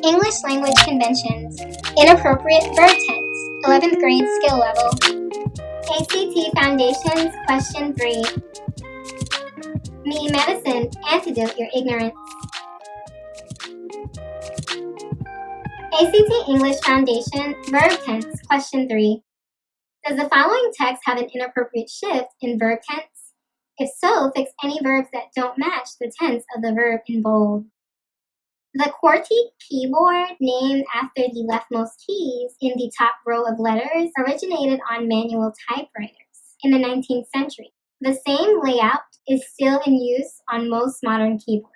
English language conventions. Inappropriate verb tense. 11th grade skill level. ACT Foundations, question 3. Me medicine, antidote your ignorance. ACT English Foundation, verb tense, question 3. Does the following text have an inappropriate shift in verb tense? If so, fix any verbs that don't match the tense of the verb in bold. The QWERTY keyboard, named after the leftmost keys in the top row of letters, originated on manual typewriters in the 19th century. The same layout is still in use on most modern keyboards.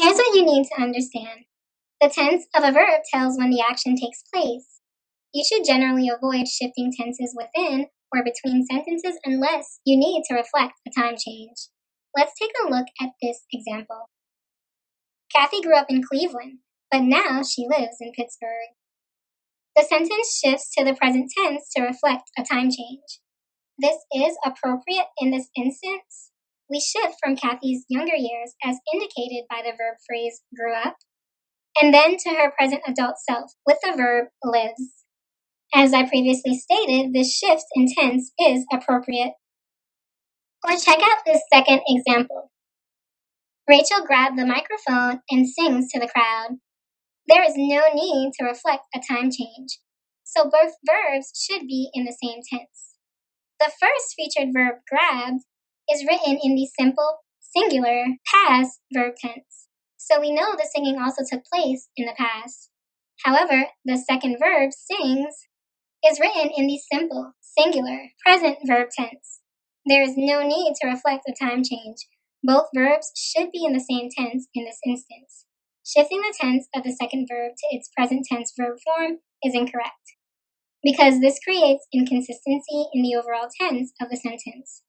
Here's what you need to understand. The tense of a verb tells when the action takes place. You should generally avoid shifting tenses within or between sentences unless you need to reflect a time change. Let's take a look at this example. Kathy grew up in Cleveland, but now she lives in Pittsburgh. The sentence shifts to the present tense to reflect a time change. This is appropriate in this instance. We shift from Kathy's younger years as indicated by the verb phrase grew up, and then to her present adult self with the verb lives. As I previously stated, this shift in tense is appropriate. Or check out this second example. Rachel grabbed the microphone and sings to the crowd. There is no need to reflect a time change, so both verbs should be in the same tense. The first featured verb, grabbed, is written in the simple, singular, past verb tense, so we know the singing also took place in the past. However, the second verb, sings, is written in the simple, singular, present verb tense. There is no need to reflect a time change. Both verbs should be in the same tense in this instance. Shifting the tense of the second verb to its present tense verb form is incorrect, because this creates inconsistency in the overall tense of the sentence.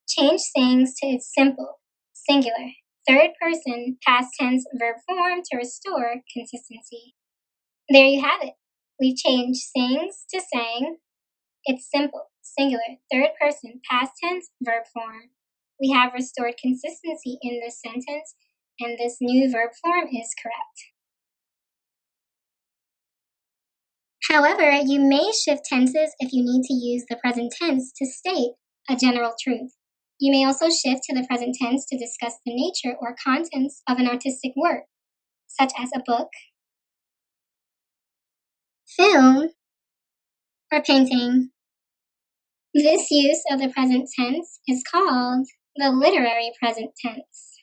Change sings to its simple, singular, third person, past tense verb form to restore consistency. There you have it. We've changed sings to sang. It's simple, singular, third person, past tense verb form. We have restored consistency in this sentence, and this new verb form is correct. However, you may shift tenses if you need to use the present tense to state a general truth. You may also shift to the present tense to discuss the nature or contents of an artistic work, such as a book, film, or painting. This use of the present tense is called the literary present tense.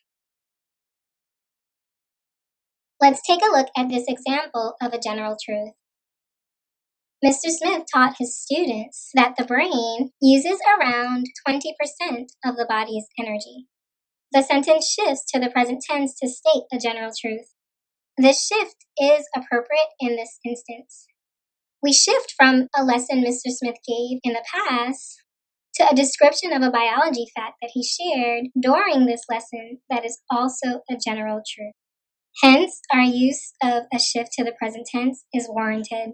Let's take a look at this example of a general truth. Mr. Smith taught his students that the brain uses around 20% of the body's energy. The sentence shifts to the present tense to state a general truth. This shift is appropriate in this instance. We shift from a lesson Mr. Smith gave in the past to a description of a biology fact that he shared during this lesson that is also a general truth. Hence, our use of a shift to the present tense is warranted.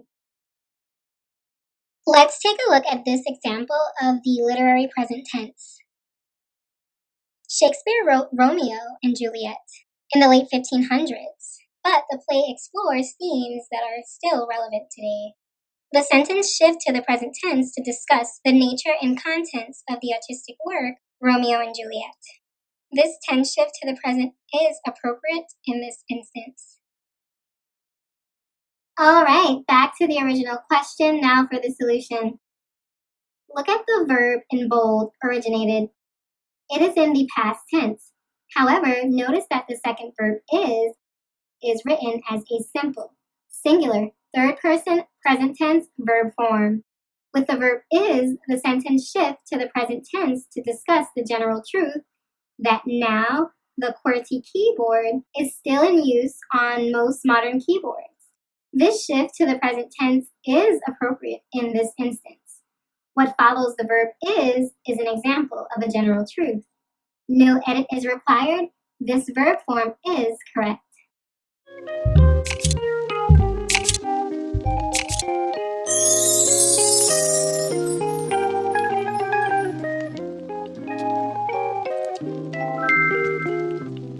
Let's take a look at this example of the literary present tense. Shakespeare wrote Romeo and Juliet in the late 1500s, but the play explores themes that are still relevant today. The sentence shifts to the present tense to discuss the nature and contents of the artistic work, Romeo and Juliet. This tense shift to the present is appropriate in this instance. Alright, back to the original question now for the solution. Look at the verb in bold originated. It is in the past tense. However, notice that the second verb is written as a simple, singular, third person, present tense verb form. With the verb is, the sentence shifts to the present tense to discuss the general truth that now the QWERTY keyboard is still in use on most modern keyboards. This shift to the present tense is appropriate in this instance. What follows the verb is an example of a general truth. No edit is required. This verb form is correct.